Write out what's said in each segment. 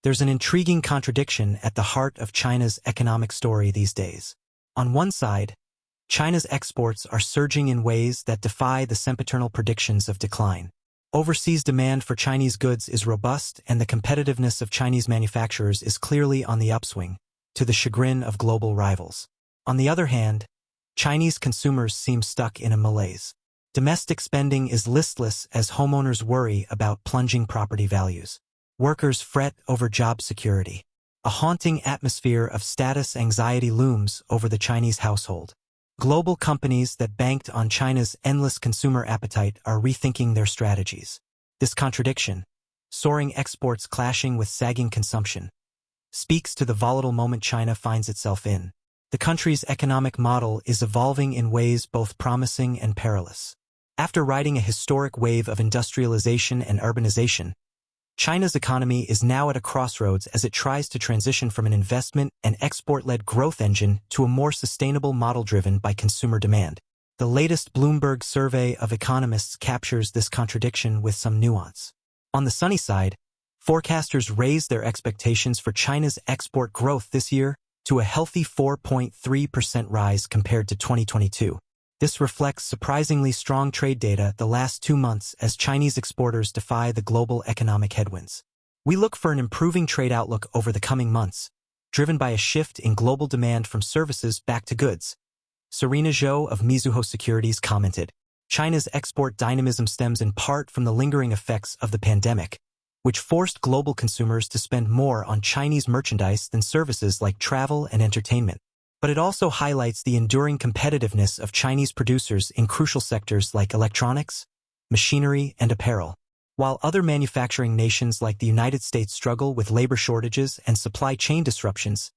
There's an intriguing contradiction at the heart of China's economic story these days. On one side, China's exports are surging in ways that defy the sempiternal predictions of decline. Overseas demand for Chinese goods is robust, and the competitiveness of Chinese manufacturers is clearly on the upswing, to the chagrin of global rivals. On the other hand, Chinese consumers seem stuck in a malaise. Domestic spending is listless as homeowners worry about plunging property values. Workers fret over job security. A haunting atmosphere of status anxiety looms over the Chinese household. Global companies that banked on China's endless consumer appetite are rethinking their strategies. This contradiction, soaring exports clashing with sagging consumption, speaks to the volatile moment China finds itself in. The country's economic model is evolving in ways both promising and perilous. After riding a historic wave of industrialization and urbanization, China's economy is now at a crossroads as it tries to transition from an investment and export-led growth engine to a more sustainable model driven by consumer demand. The latest Bloomberg survey of economists captures this contradiction with some nuance. On the sunny side, forecasters raised their expectations for China's export growth this year to a healthy 4.3% rise compared to 2022. This reflects surprisingly strong trade data the last 2 months as Chinese exporters defy the global economic headwinds. We look for an improving trade outlook over the coming months, driven by a shift in global demand from services back to goods. Serena Zhou of Mizuho Securities commented, China's export dynamism stems in part from the lingering effects of the pandemic, which forced global consumers to spend more on Chinese merchandise than services like travel and entertainment. But it also highlights the enduring competitiveness of Chinese producers in crucial sectors like electronics, machinery, and apparel. While other manufacturing nations like the United States struggle with labor shortages and supply chain disruptions,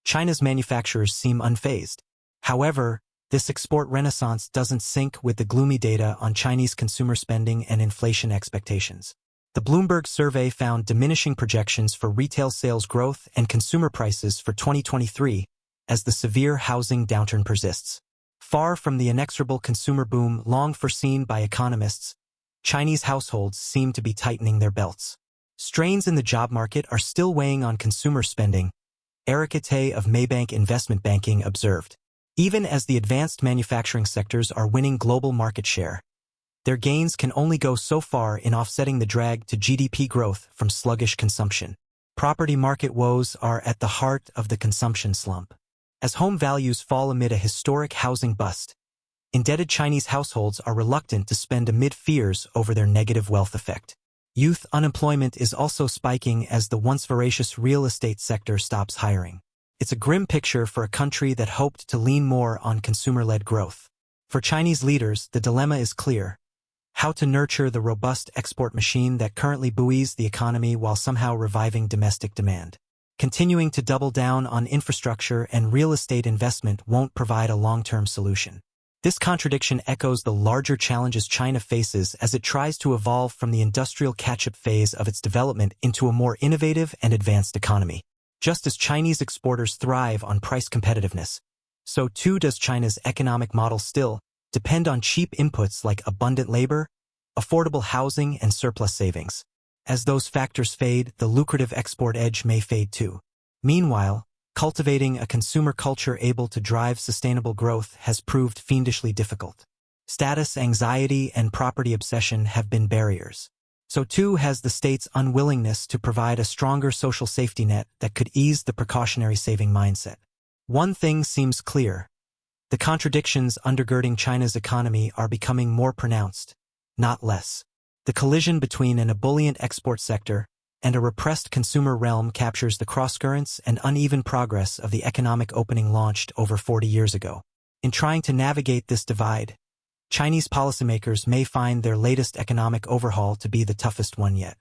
China's manufacturers seem unfazed. However, this export renaissance doesn't sync with the gloomy data on Chinese consumer spending and inflation expectations. The Bloomberg survey found diminishing projections for retail sales growth and consumer prices for 2023, as the severe housing downturn persists. Far from the inexorable consumer boom long foreseen by economists, Chinese households seem to be tightening their belts. Strains in the job market are still weighing on consumer spending, Erica Tay of Maybank Investment Banking observed. Even as the advanced manufacturing sectors are winning global market share, their gains can only go so far in offsetting the drag to GDP growth from sluggish consumption. Property market woes are at the heart of the consumption slump. As home values fall amid a historic housing bust, indebted Chinese households are reluctant to spend amid fears over their negative wealth effect. Youth unemployment is also spiking as the once voracious real estate sector stops hiring. It's a grim picture for a country that hoped to lean more on consumer-led growth. For Chinese leaders, the dilemma is clear: how to nurture the robust export machine that currently buoys the economy while somehow reviving domestic demand. Continuing to double down on infrastructure and real estate investment won't provide a long-term solution. This contradiction echoes the larger challenges China faces as it tries to evolve from the industrial catch-up phase of its development into a more innovative and advanced economy. Just as Chinese exporters thrive on price competitiveness, so too does China's economic model still depend on cheap inputs like abundant labor, affordable housing, and surplus savings. As those factors fade, the lucrative export edge may fade too. Meanwhile, cultivating a consumer culture able to drive sustainable growth has proved fiendishly difficult. Status anxiety and property obsession have been barriers. So too has the state's unwillingness to provide a stronger social safety net that could ease the precautionary saving mindset. One thing seems clear: the contradictions undergirding China's economy are becoming more pronounced, not less. The collision between an ebullient export sector and a repressed consumer realm captures the crosscurrents and uneven progress of the economic opening launched over 40 years ago. In trying to navigate this divide, Chinese policymakers may find their latest economic overhaul to be the toughest one yet.